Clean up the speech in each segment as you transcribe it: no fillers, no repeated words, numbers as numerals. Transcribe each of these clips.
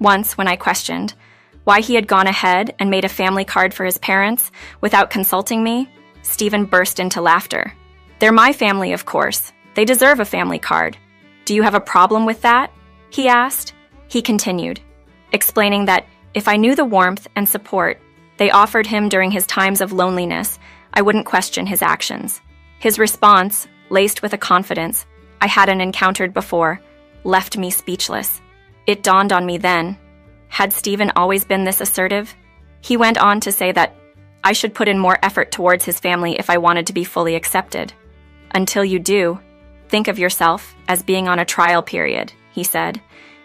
Once, when I questioned why he had gone ahead and made a family card for his parents without consulting me, Stephen burst into laughter. "They're my family, of course. They deserve a family card. Do you have a problem with that?" he asked. He continued, explaining that if I knew the warmth and support they offered him during his times of loneliness, I wouldn't question his actions. His response, laced with a confidence I hadn't encountered before, left me speechless. It dawned on me then. Had Stephen always been this assertive? He went on to say that I should put in more effort towards his family if I wanted to be fully accepted. "Until you do, think of yourself as being on a trial period," he said,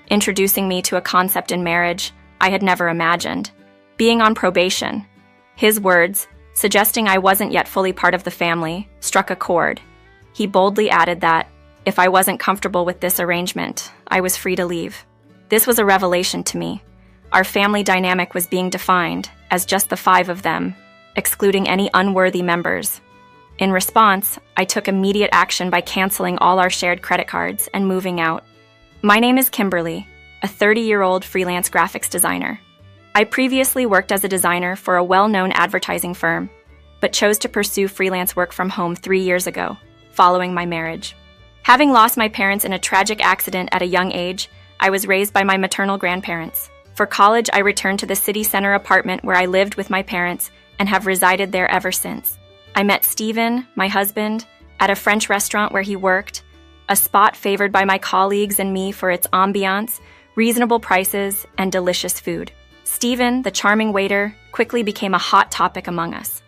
introducing me to a concept in marriage I had never imagined. Being on probation. His words, suggesting I wasn't yet fully part of the family, struck a chord. He boldly added that, if I wasn't comfortable with this arrangement, I was free to leave. This was a revelation to me. Our family dynamic was being defined as just the 5 of them, excluding any unworthy members. In response, I took immediate action by canceling all our shared credit cards and moving out. My name is Kimberly, a 30-year-old freelance graphics designer. I previously worked as a designer for a well-known advertising firm, but chose to pursue freelance work from home 3 years ago, following my marriage. Having lost my parents in a tragic accident at a young age, I was raised by my maternal grandparents. For college, I returned to the city center apartment where I lived with my parents and have resided there ever since. I met Stephen, my husband, at a French restaurant where he worked, a spot favored by my colleagues and me for its ambiance, reasonable prices, and delicious food. Stephen, the charming waiter, quickly became a hot topic among us.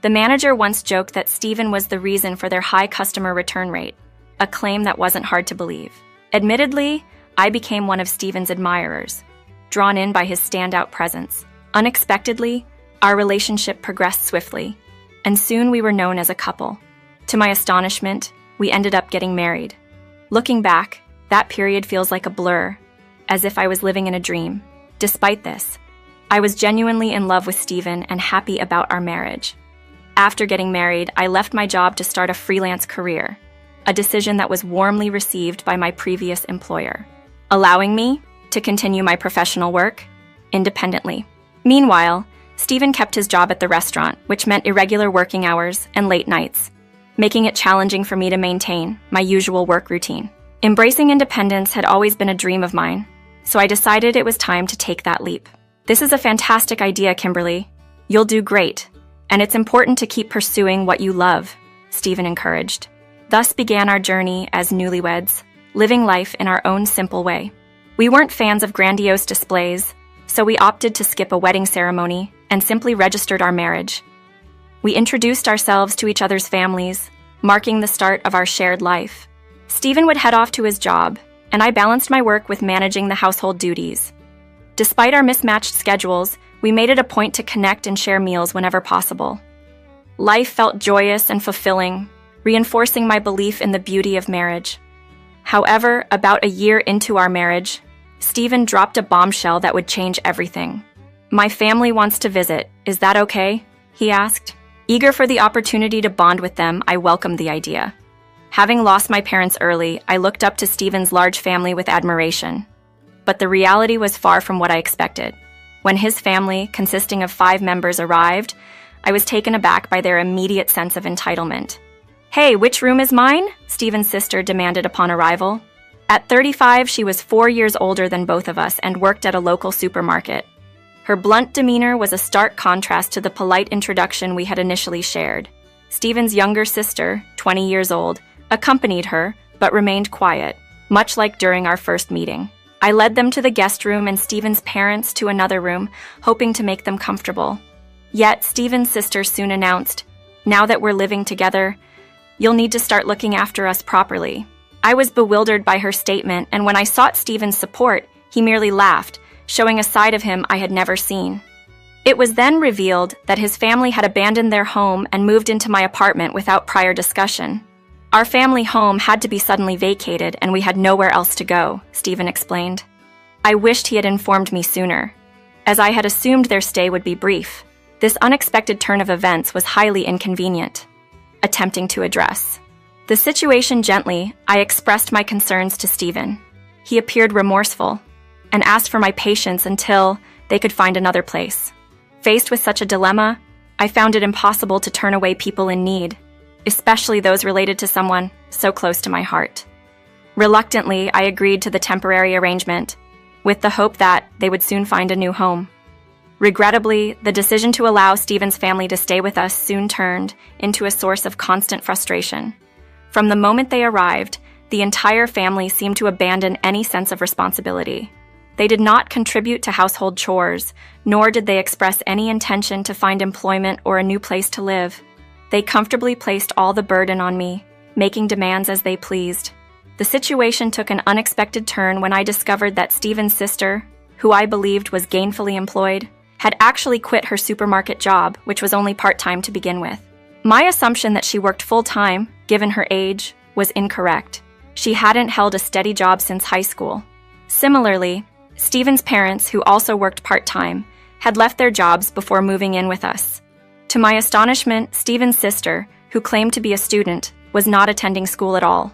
The manager once joked that Stephen was the reason for their high customer return rate, a claim that wasn't hard to believe. Admittedly, I became one of Stephen's admirers, drawn in by his standout presence. Unexpectedly, our relationship progressed swiftly, and soon we were known as a couple. To my astonishment, we ended up getting married. Looking back, that period feels like a blur, as if I was living in a dream. Despite this, I was genuinely in love with Stephen and happy about our marriage. After getting married, I left my job to start a freelance career, a decision that was warmly received by my previous employer, allowing me to continue my professional work independently. Meanwhile, Stephen kept his job at the restaurant, which meant irregular working hours and late nights, making it challenging for me to maintain my usual work routine. Embracing independence had always been a dream of mine, so I decided it was time to take that leap. "This is a fantastic idea, Kimberly. You'll do great, and it's important to keep pursuing what you love," Stephen encouraged. Thus began our journey as newlyweds, living life in our own simple way. We weren't fans of grandiose displays, so we opted to skip a wedding ceremony and simply registered our marriage. We introduced ourselves to each other's families, marking the start of our shared life. Stephen would head off to his job, and I balanced my work with managing the household duties. Despite our mismatched schedules, we made it a point to connect and share meals whenever possible. Life felt joyous and fulfilling, reinforcing my belief in the beauty of marriage. However, about a year into our marriage, Stephen dropped a bombshell that would change everything. "My family wants to visit. Is that okay?" he asked. Eager for the opportunity to bond with them, I welcomed the idea. Having lost my parents early, I looked up to Stephen's large family with admiration. But the reality was far from what I expected. When his family, consisting of 5 members, arrived, I was taken aback by their immediate sense of entitlement. "Hey, which room is mine?" Stephen's sister demanded upon arrival. At 35, she was 4 years older than both of us and worked at a local supermarket. Her blunt demeanor was a stark contrast to the polite introduction we had initially shared. Stephen's younger sister, 20 years old, accompanied her, but remained quiet, much like during our first meeting. I led them to the guest room and Stephen's parents to another room, hoping to make them comfortable. Yet, Stephen's sister soon announced, "Now that we're living together, you'll need to start looking after us properly." I was bewildered by her statement, and when I sought Stephen's support, he merely laughed, showing a side of him I had never seen. It was then revealed that his family had abandoned their home and moved into my apartment without prior discussion. "Our family home had to be suddenly vacated, and we had nowhere else to go," Stephen explained. I wished he had informed me sooner, as I had assumed their stay would be brief. This unexpected turn of events was highly inconvenient. Attempting to address the situation gently, I expressed my concerns to Stephen. He appeared remorseful, and asked for my patience until they could find another place. Faced with such a dilemma, I found it impossible to turn away people in need, especially those related to someone so close to my heart. Reluctantly, I agreed to the temporary arrangement, with the hope that they would soon find a new home. Regrettably, the decision to allow Stephen's family to stay with us soon turned into a source of constant frustration. From the moment they arrived, the entire family seemed to abandon any sense of responsibility. They did not contribute to household chores, nor did they express any intention to find employment or a new place to live. They comfortably placed all the burden on me, making demands as they pleased. The situation took an unexpected turn when I discovered that Stephen's sister, who I believed was gainfully employed, had actually quit her supermarket job, which was only part-time to begin with. My assumption that she worked full-time, given her age, was incorrect. She hadn't held a steady job since high school. Similarly, Stephen's parents, who also worked part-time, had left their jobs before moving in with us. To my astonishment, Stephen's sister, who claimed to be a student, was not attending school at all.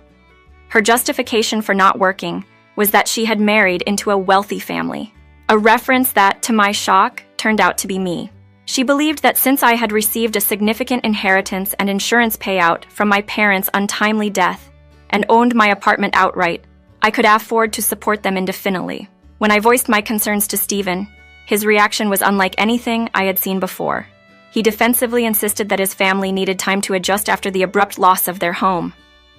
Her justification for not working was that she had married into a wealthy family, a reference that, to my shock, turned out to be me. She believed that since I had received a significant inheritance and insurance payout from my parents' untimely death and owned my apartment outright, I could afford to support them indefinitely. When I voiced my concerns to Stephen, his reaction was unlike anything I had seen before. He defensively insisted that his family needed time to adjust after the abrupt loss of their home.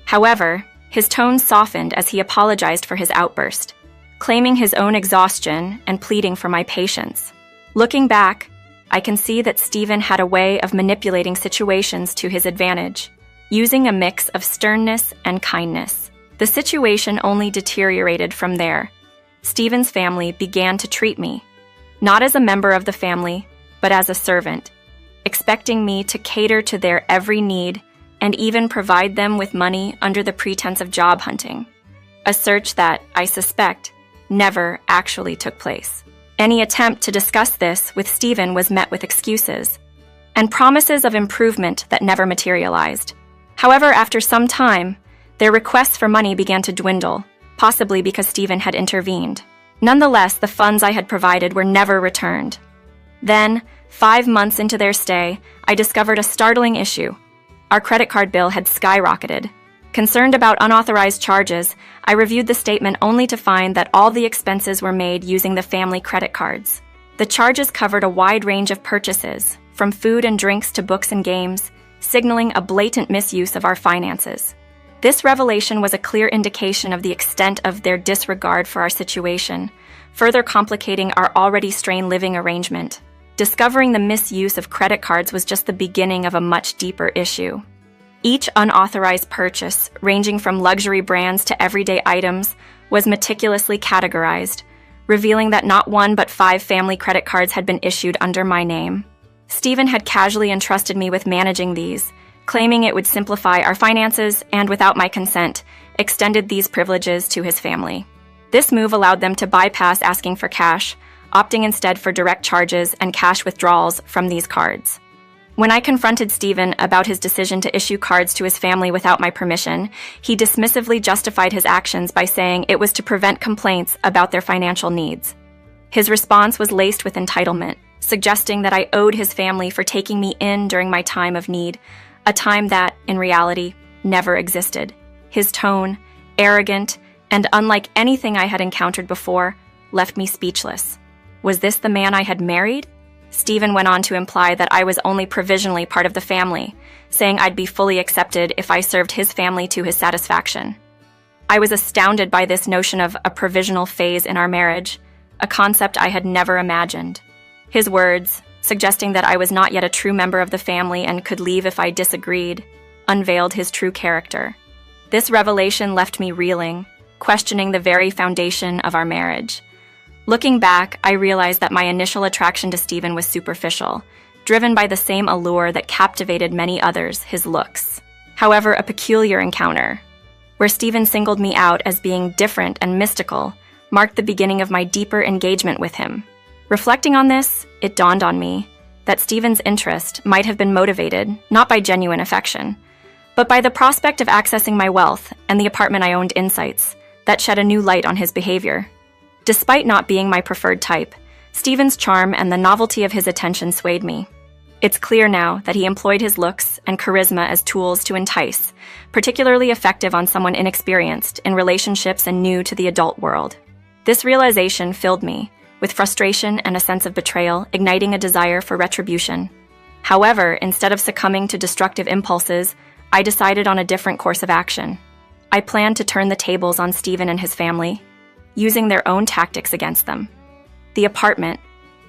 However, his tone softened as he apologized for his outburst, claiming his own exhaustion and pleading for my patience. Looking back, I can see that Stephen had a way of manipulating situations to his advantage, using a mix of sternness and kindness. The situation only deteriorated from there. Stephen's family began to treat me, not as a member of the family, but as a servant, expecting me to cater to their every need and even provide them with money under the pretense of job hunting, a search that, I suspect, never actually took place. Any attempt to discuss this with Stephen was met with excuses and promises of improvement that never materialized. However, after some time, their requests for money began to dwindle, possibly because Stephen had intervened. Nonetheless, the funds I had provided were never returned. Then, 5 months into their stay, I discovered a startling issue. Our credit card bill had skyrocketed. Concerned about unauthorized charges, I reviewed the statement only to find that all the expenses were made using the family credit cards. The charges covered a wide range of purchases, from food and drinks to books and games, signaling a blatant misuse of our finances. This revelation was a clear indication of the extent of their disregard for our situation, further complicating our already strained living arrangement. Discovering the misuse of credit cards was just the beginning of a much deeper issue. Each unauthorized purchase, ranging from luxury brands to everyday items, was meticulously categorized, revealing that not 1 but 5 family credit cards had been issued under my name. Stephen had casually entrusted me with managing these, claiming it would simplify our finances and, without my consent, extended these privileges to his family. This move allowed them to bypass asking for cash, opting instead for direct charges and cash withdrawals from these cards. When I confronted Stephen about his decision to issue cards to his family without my permission, he dismissively justified his actions by saying it was to prevent complaints about their financial needs. His response was laced with entitlement, suggesting that I owed his family for taking me in during my time of need, a time that, in reality, never existed. His tone, arrogant, and unlike anything I had encountered before, left me speechless. Was this the man I had married? Stephen went on to imply that I was only provisionally part of the family, saying I'd be fully accepted if I served his family to his satisfaction. I was astounded by this notion of a provisional phase in our marriage, a concept I had never imagined. His words, suggesting that I was not yet a true member of the family and could leave if I disagreed, unveiled his true character. This revelation left me reeling, questioning the very foundation of our marriage. Looking back, I realized that my initial attraction to Stephen was superficial, driven by the same allure that captivated many others, his looks. However, a peculiar encounter, where Stephen singled me out as being different and mystical, marked the beginning of my deeper engagement with him. Reflecting on this, it dawned on me that Stephen's interest might have been motivated not by genuine affection, but by the prospect of accessing my wealth and the apartment I owned insights that shed a new light on his behavior. Despite not being my preferred type, Stephen's charm and the novelty of his attention swayed me. It's clear now that he employed his looks and charisma as tools to entice, particularly effective on someone inexperienced in relationships and new to the adult world. This realization filled me with frustration and a sense of betrayal, igniting a desire for retribution. However, instead of succumbing to destructive impulses, I decided on a different course of action. I planned to turn the tables on Stephen and his family, using their own tactics against them. The apartment,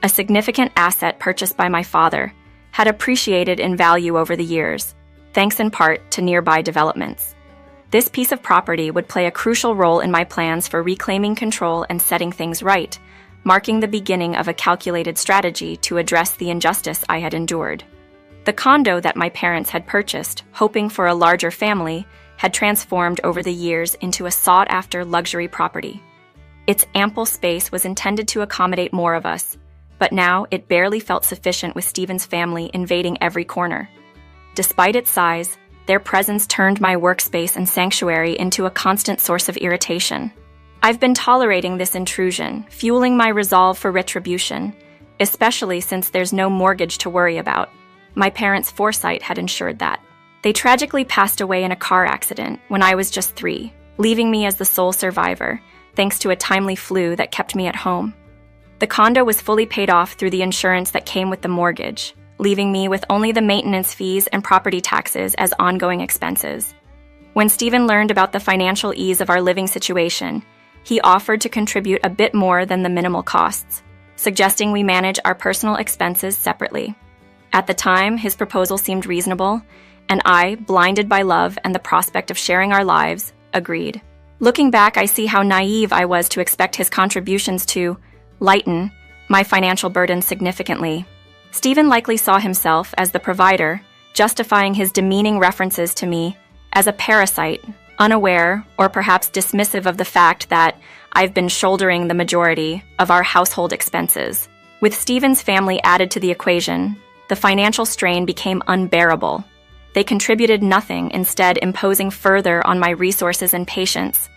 a significant asset purchased by my father, had appreciated in value over the years, thanks in part to nearby developments. This piece of property would play a crucial role in my plans for reclaiming control and setting things right, marking the beginning of a calculated strategy to address the injustice I had endured. The condo that my parents had purchased, hoping for a larger family, had transformed over the years into a sought-after luxury property. Its ample space was intended to accommodate more of us, but now it barely felt sufficient with Stephen's family invading every corner. Despite its size, their presence turned my workspace and sanctuary into a constant source of irritation. I've been tolerating this intrusion, fueling my resolve for retribution, especially since there's no mortgage to worry about. My parents' foresight had ensured that. They tragically passed away in a car accident when I was just 3, leaving me as the sole survivor, thanks to a timely flu that kept me at home. The condo was fully paid off through the insurance that came with the mortgage, leaving me with only the maintenance fees and property taxes as ongoing expenses. When Stephen learned about the financial ease of our living situation, he offered to contribute a bit more than the minimal costs, suggesting we manage our personal expenses separately. At the time, his proposal seemed reasonable, and I, blinded by love and the prospect of sharing our lives, agreed. Looking back, I see how naive I was to expect his contributions to lighten my financial burden significantly. Stephen likely saw himself as the provider, justifying his demeaning references to me as a parasite, unaware or perhaps dismissive of the fact that I've been shouldering the majority of our household expenses. With Stephen's family added to the equation, the financial strain became unbearable. They contributed nothing, instead imposing further on my resources and patience.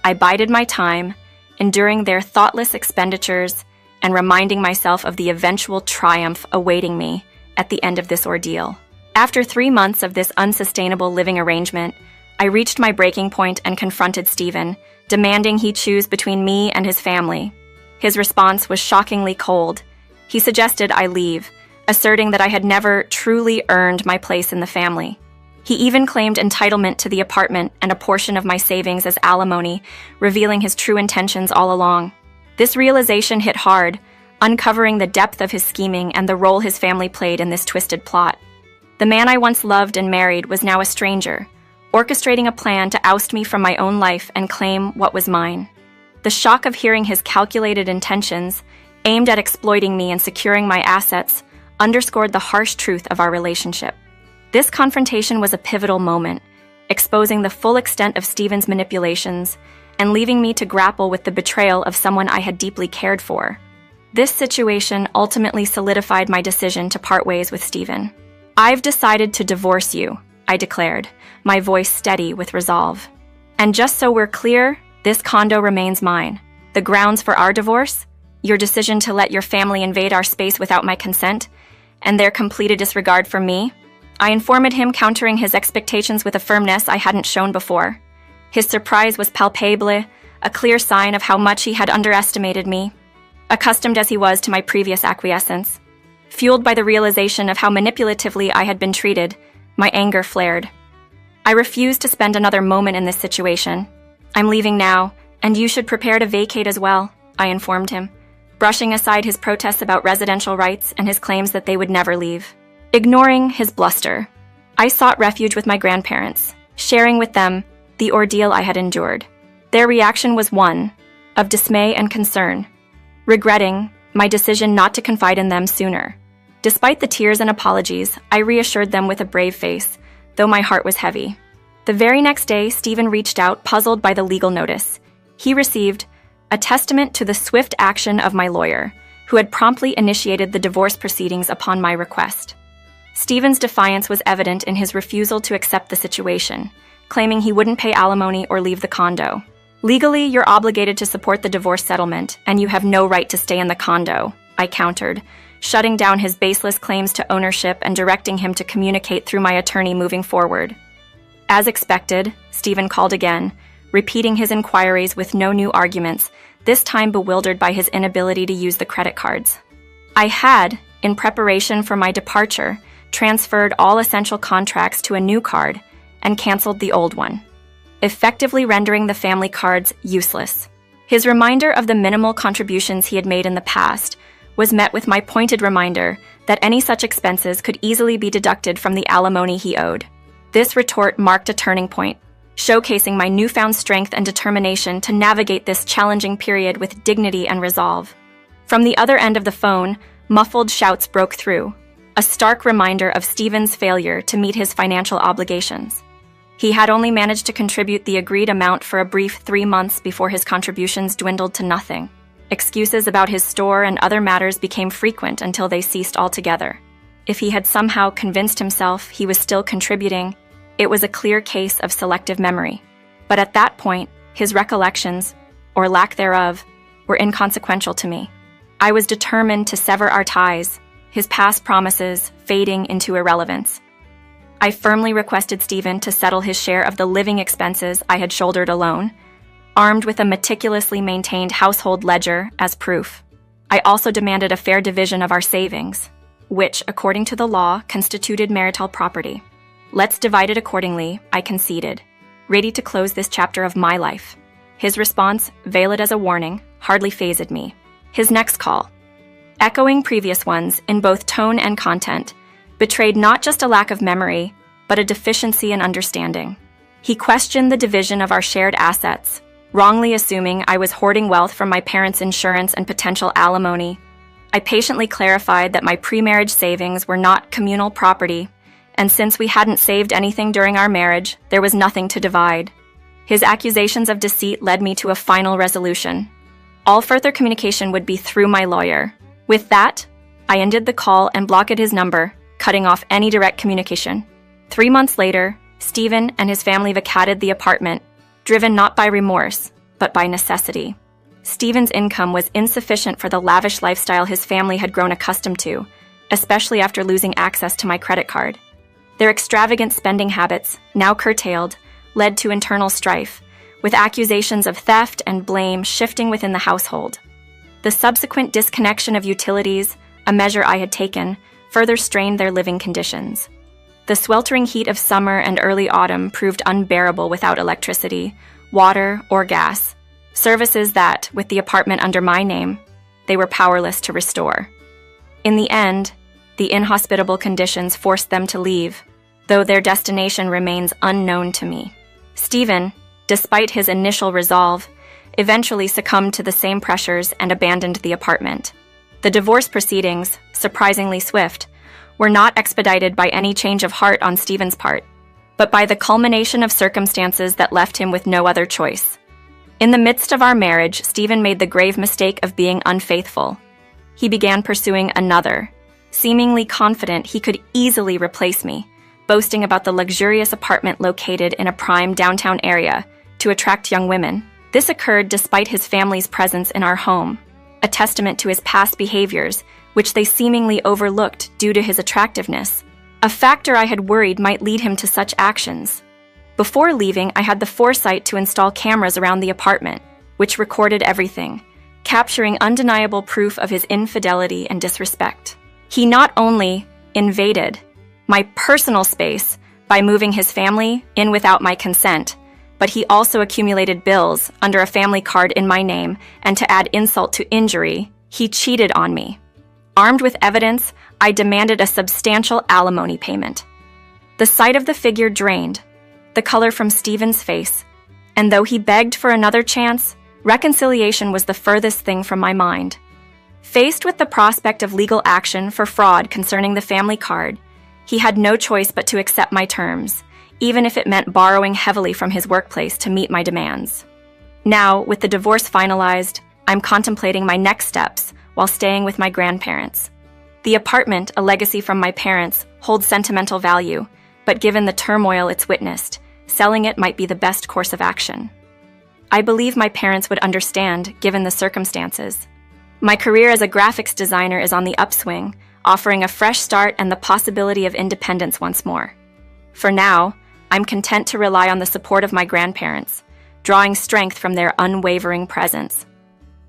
I bided my time, enduring their thoughtless expenditures and reminding myself of the eventual triumph awaiting me at the end of this ordeal. After 3 months of this unsustainable living arrangement, I reached my breaking point and confronted Stephen, demanding he choose between me and his family. His response was shockingly cold. He suggested I leave, asserting that I had never truly earned my place in the family. He even claimed entitlement to the apartment and a portion of my savings as alimony, revealing his true intentions all along. This realization hit hard, uncovering the depth of his scheming and the role his family played in this twisted plot. The man I once loved and married was now a stranger, orchestrating a plan to oust me from my own life and claim what was mine. The shock of hearing his calculated intentions, aimed at exploiting me and securing my assets, underscored the harsh truth of our relationship. This confrontation was a pivotal moment, exposing the full extent of Stephen's manipulations and leaving me to grapple with the betrayal of someone I had deeply cared for. This situation ultimately solidified my decision to part ways with Stephen. "I've decided to divorce you," I declared, my voice steady with resolve. "And just so we're clear, this condo remains mine. The grounds for our divorce? Your decision to let your family invade our space without my consent, and their completed disregard for me?" I informed him, countering his expectations with a firmness I hadn't shown before. His surprise was palpable, a clear sign of how much he had underestimated me, accustomed as he was to my previous acquiescence. Fueled by the realization of how manipulatively I had been treated, my anger flared. "I refuse to spend another moment in this situation. I'm leaving now, and you should prepare to vacate as well," I informed him, brushing aside his protests about residential rights and his claims that they would never leave. Ignoring his bluster, I sought refuge with my grandparents, sharing with them the ordeal I had endured. Their reaction was one of dismay and concern, regretting my decision not to confide in them sooner. Despite the tears and apologies, I reassured them with a brave face, though my heart was heavy. The very next day, Stephen reached out, puzzled by the legal notice. He received a testament to the swift action of my lawyer, who had promptly initiated the divorce proceedings upon my request. Stephen's defiance was evident in his refusal to accept the situation, claiming he wouldn't pay alimony or leave the condo. Legally, you're obligated to support the divorce settlement, and you have no right to stay in the condo, I countered, shutting down his baseless claims to ownership and directing him to communicate through my attorney moving forward. As expected, Stephen called again, repeating his inquiries with no new arguments, this time bewildered by his inability to use the credit cards. I had, in preparation for my departure, transferred all essential contracts to a new card and canceled the old one, effectively rendering the family cards useless. His reminder of the minimal contributions he had made in the past was met with my pointed reminder that any such expenses could easily be deducted from the alimony he owed. This retort marked a turning point, showcasing my newfound strength and determination to navigate this challenging period with dignity and resolve. From the other end of the phone, muffled shouts broke through, a stark reminder of Stephen's failure to meet his financial obligations. He had only managed to contribute the agreed amount for a brief 3 months before his contributions dwindled to nothing. Excuses about his store and other matters became frequent until they ceased altogether. If he had somehow convinced himself he was still contributing, it was a clear case of selective memory. But at that point, his recollections, or lack thereof, were inconsequential to me. I was determined to sever our ties, his past promises fading into irrelevance. I firmly requested Stephen to settle his share of the living expenses I had shouldered alone, armed with a meticulously maintained household ledger as proof. I also demanded a fair division of our savings, which, according to the law, constituted marital property. Let's divide it accordingly, I conceded, ready to close this chapter of my life. His response, veiled as a warning, hardly fazed me. His next call, echoing previous ones in both tone and content, betrayed not just a lack of memory, but a deficiency in understanding. He questioned the division of our shared assets, wrongly assuming I was hoarding wealth from my parents' insurance and potential alimony. I patiently clarified that my pre-marriage savings were not communal property, and since we hadn't saved anything during our marriage, there was nothing to divide. His accusations of deceit led me to a final resolution. All further communication would be through my lawyer. With that, I ended the call and blocked his number, cutting off any direct communication. 3 months later, Stephen and his family vacated the apartment, driven not by remorse, but by necessity. Stephen's income was insufficient for the lavish lifestyle his family had grown accustomed to, especially after losing access to my credit card. Their extravagant spending habits, now curtailed, led to internal strife, with accusations of theft and blame shifting within the household. The subsequent disconnection of utilities, a measure I had taken, further strained their living conditions. The sweltering heat of summer and early autumn proved unbearable without electricity, water, or gas, services that, with the apartment under my name, they were powerless to restore. In the end, the inhospitable conditions forced them to leave, though their destination remains unknown to me. Stephen, despite his initial resolve, eventually succumbed to the same pressures and abandoned the apartment. The divorce proceedings, surprisingly swift, were not expedited by any change of heart on Stephen's part, but by the culmination of circumstances that left him with no other choice. In the midst of our marriage, Stephen made the grave mistake of being unfaithful. He began pursuing another, seemingly confident he could easily replace me, boasting about the luxurious apartment located in a prime downtown area to attract young women. This occurred despite his family's presence in our home, a testament to his past behaviors, which they seemingly overlooked due to his attractiveness, a factor I had worried might lead him to such actions. Before leaving, I had the foresight to install cameras around the apartment, which recorded everything, capturing undeniable proof of his infidelity and disrespect. He not only invaded my personal space by moving his family in without my consent, but he also accumulated bills under a family card in my name, and to add insult to injury, he cheated on me. Armed with evidence, I demanded a substantial alimony payment. The sight of the figure drained the color from Stephen's face, and though he begged for another chance, reconciliation was the furthest thing from my mind. Faced with the prospect of legal action for fraud concerning the family card, he had no choice but to accept my terms, even if it meant borrowing heavily from his workplace to meet my demands. Now, with the divorce finalized, I'm contemplating my next steps while staying with my grandparents. The apartment, a legacy from my parents, holds sentimental value, but given the turmoil it's witnessed, selling it might be the best course of action. I believe my parents would understand, given the circumstances. My career as a graphics designer is on the upswing, offering a fresh start and the possibility of independence once more. For now, I'm content to rely on the support of my grandparents, drawing strength from their unwavering presence.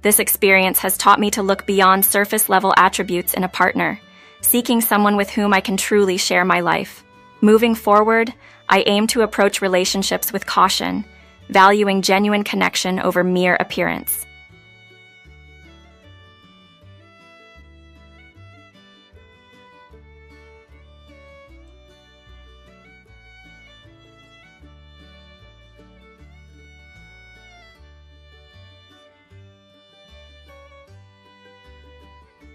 This experience has taught me to look beyond surface-level attributes in a partner, seeking someone with whom I can truly share my life. Moving forward, I aim to approach relationships with caution, valuing genuine connection over mere appearance.